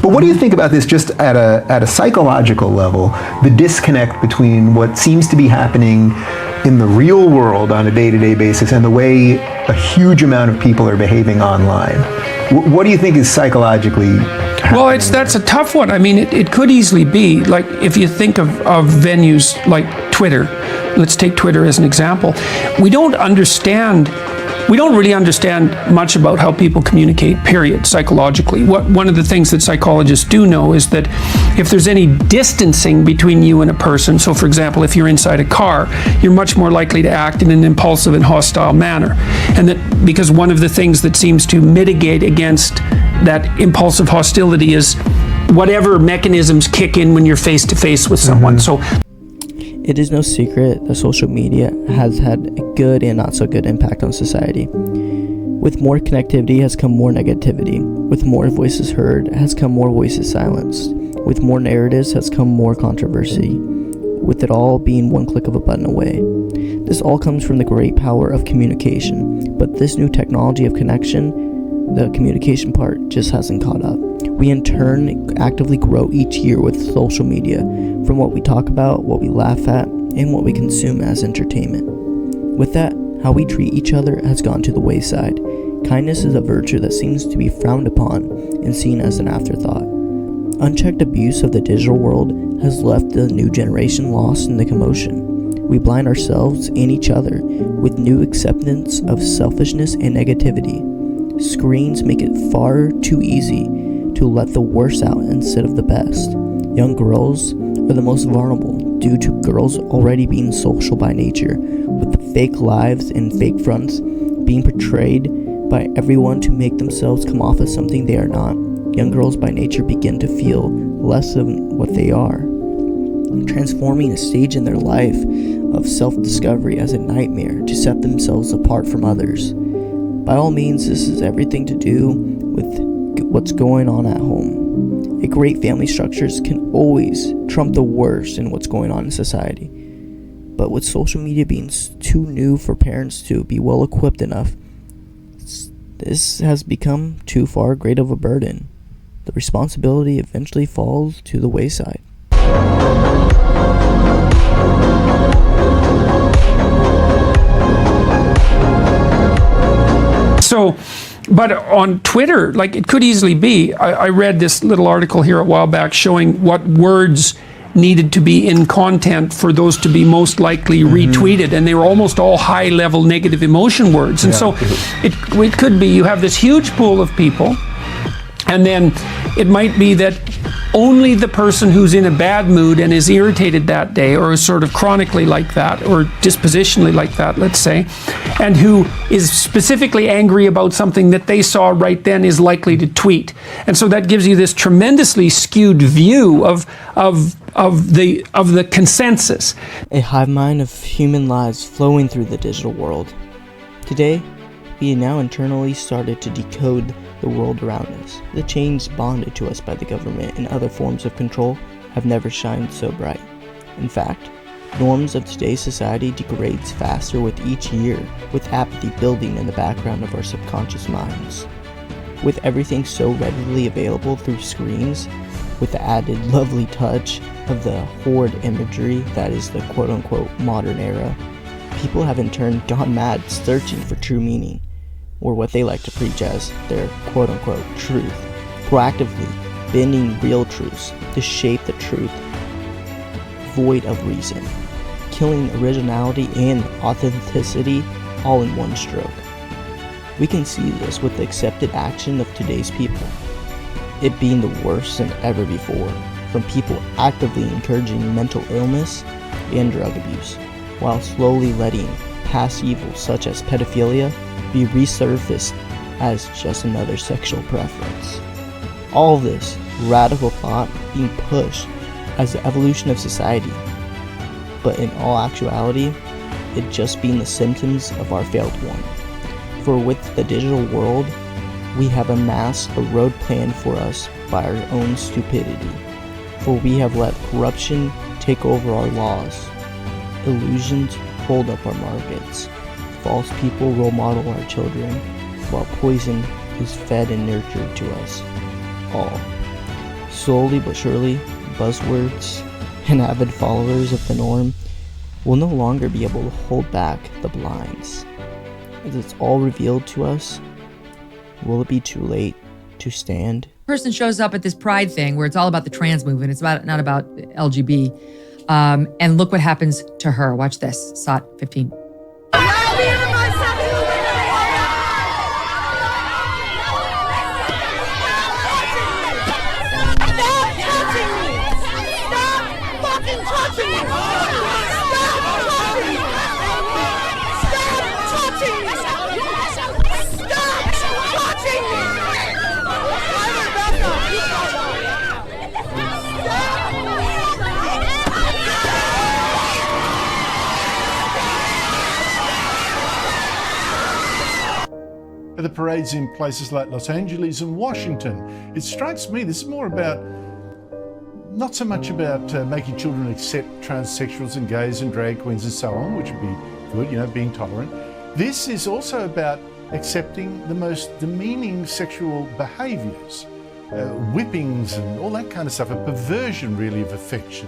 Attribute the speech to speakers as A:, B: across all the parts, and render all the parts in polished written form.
A: But what do you think about this just at a psychological level, the disconnect between what seems to be happening in the real world on a day-to-day basis and the way a huge amount of people are behaving online? What do you think is psychologically happening?
B: Well, that's a tough one. I mean, it could easily be, like, if you think of venues like Twitter, let's take Twitter as an example. We don't really understand much about how people communicate, period, psychologically. One of the things that psychologists do know is that if there's any distancing between you and a person, so for example, if you're inside a car, you're much more likely to act in an impulsive and hostile manner. And that because one of the things that seems to mitigate against that impulsive hostility is whatever mechanisms kick in when you're face to face with someone. So
C: it is no secret that social media has had a good and not so good impact on society. With more connectivity has come more negativity. With more voices heard has come more voices silenced. With more narratives has come more controversy. With it all being one click of a button away. This all comes from the great power of communication, but this new technology of connection, the communication part, just hasn't caught up. We in turn actively grow each year with social media, from what we talk about, what we laugh at, and what we consume as entertainment. With that, how we treat each other has gone to the wayside. Kindness is a virtue that seems to be frowned upon and seen as an afterthought. Unchecked abuse of the digital world has left the new generation lost in the commotion. We blind ourselves and each other with new acceptance of selfishness and negativity. Screens make it far too easy to let the worst out instead of the best. Young girls are the most vulnerable due to girls already being social by nature, with the fake lives and fake fronts being portrayed by everyone to make themselves come off as something they are not. Young girls by nature begin to feel less than what they are, transforming a stage in their life of self-discovery as a nightmare to set themselves apart from others. By all means, this has everything to do with what's going on at home. A great family structures can always trump the worst in what's going on in society. But with social media being too new for parents to be well equipped enough, this has become too far great of a burden. The responsibility eventually falls to the wayside.
B: So, but on Twitter, like, it could easily be, I read this little article here a while back showing what words needed to be in content for those to be most likely retweeted, and they were almost all high-level negative emotion words. And so it could be you have this huge pool of people, and then it might be that only the person who's in a bad mood and is irritated that day, or is sort of chronically like that, or dispositionally like that, let's say, and who is specifically angry about something that they saw right then, is likely to tweet. And so that gives you this tremendously skewed view of the consensus.
C: A hive mind of human lives flowing through the digital world. Today, we now internally started to decode the world around us. The chains bonded to us by the government and other forms of control have never shined so bright. In fact, norms of today's society degrades faster with each year, with apathy building in the background of our subconscious minds. With everything so readily available through screens, with the added lovely touch of the horde imagery that is the quote-unquote modern era, people have in turn gone mad searching for true meaning, or what they like to preach as their quote-unquote truth, proactively bending real truths to shape the truth void of reason, killing originality and authenticity all in one stroke. We can see this with the accepted action of today's people, it being the worst than ever before, from people actively encouraging mental illness and drug abuse, while slowly letting past evils such as pedophilia be resurfaced as just another sexual preference. All this radical thought being pushed as the evolution of society, but in all actuality, it just being the symptoms of our failed one. For with the digital world, we have amassed a road planned for us by our own stupidity, for we have let corruption take over our laws, illusions hold up our markets, false people role model our children, while poison is fed and nurtured to us all. Slowly but surely, buzzwords and avid followers of the norm will no longer be able to hold back the blinds. As it's all revealed to us, will it be too late to stand?
D: Person shows up at this pride thing where it's all about the trans movement. It's not about LGB. And look what happens to her. Watch this. SOT 15.
E: The parades in places like Los Angeles and Washington. It strikes me this is more about, not so much about making children accept transsexuals and gays and drag queens and so on, which would be good, being tolerant. This is also about accepting the most demeaning sexual behaviours, whippings and all that kind of stuff, a perversion really of affection.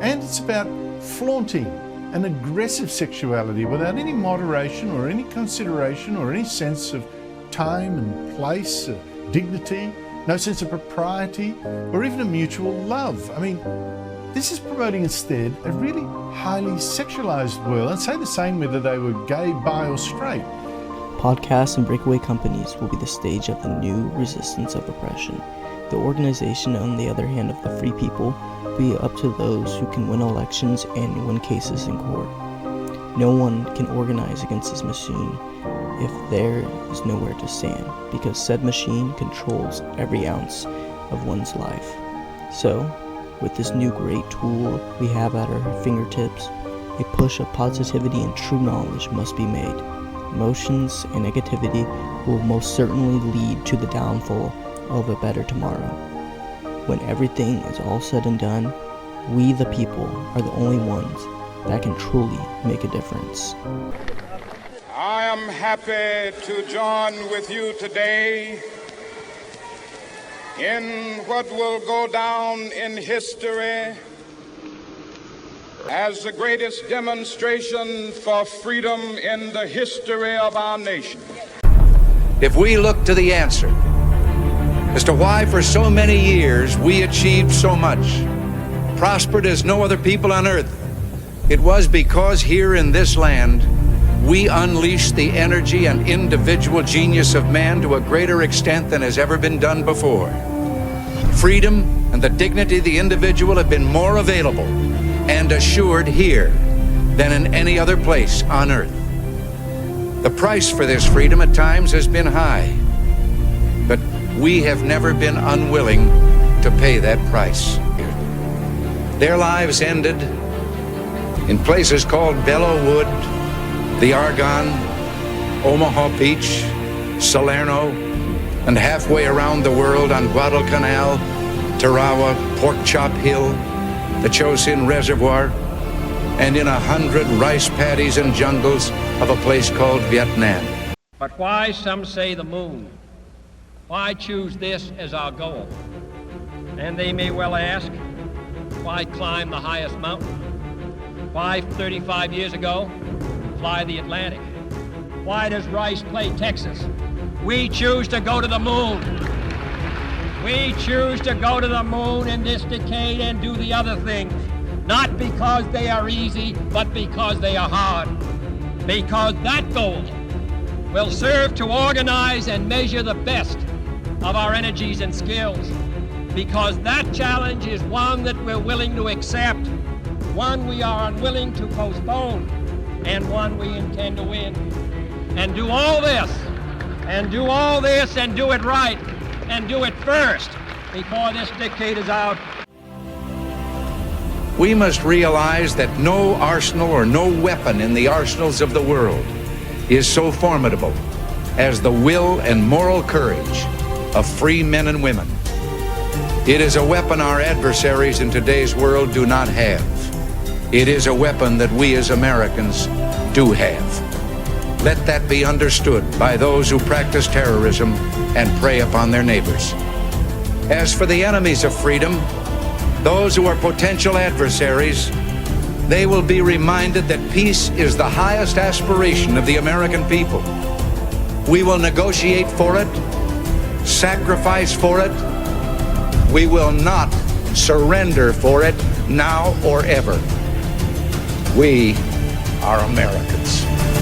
E: And it's about flaunting an aggressive sexuality without any moderation or any consideration or any sense of time and place, dignity, no sense of propriety, or even a mutual love. I mean, this is promoting instead a really highly sexualized world. I'd say the same whether they were gay, bi, or straight.
C: Podcasts and breakaway companies will be the stage of the new resistance of oppression. The organization, on the other hand, of the free people will be up to those who can win elections and win cases in court. No one can organize against this machine if there is nowhere to stand, because said machine controls every ounce of one's life. So, with this new great tool we have at our fingertips, a push of positivity and true knowledge must be made. Emotions and negativity will most certainly lead to the downfall of a better tomorrow. When everything is all said and done, we the people are the only ones that can truly make a difference.
F: I am happy to join with you today in what will go down in history as the greatest demonstration for freedom in the history of our nation.
G: If we look to the answer as to why for so many years we achieved so much, prospered as no other people on earth, it was because here in this land we unleashed the energy and individual genius of man to a greater extent than has ever been done before. Freedom and the dignity of the individual have been more available and assured here than in any other place on earth. The price for this freedom at times has been high, but we have never been unwilling to pay that price. Their lives ended in places called Belleau Wood, the Argonne, Omaha Beach, Salerno, and halfway around the world on Guadalcanal, Tarawa, Pork Chop Hill, the Chosin Reservoir, and in 100 rice paddies and jungles of a place called Vietnam.
H: But why, some say, the moon? Why choose this as our goal? And they may well ask, why climb the highest mountain? Why 35 years ago fly the Atlantic? Why does Rice play Texas? We choose to go to the moon. We choose to go to the moon in this decade and do the other things, not because they are easy, but because they are hard. Because that goal will serve to organize and measure the best of our energies and skills. Because that challenge is one that we're willing to accept, one we are unwilling to postpone, and one we intend to win. And do all this, and do all this, and do it right, and do it first before this decade is out.
G: We must realize that no arsenal or no weapon in the arsenals of the world is so formidable as the will and moral courage of free men and women. It is a weapon our adversaries in today's world do not have. It is a weapon that we as Americans do have. Let that be understood by those who practice terrorism and prey upon their neighbors. As for the enemies of freedom, those who are potential adversaries, they will be reminded that peace is the highest aspiration of the American people. We will negotiate for it, sacrifice for it. We will not surrender for it now or ever. We are Americans.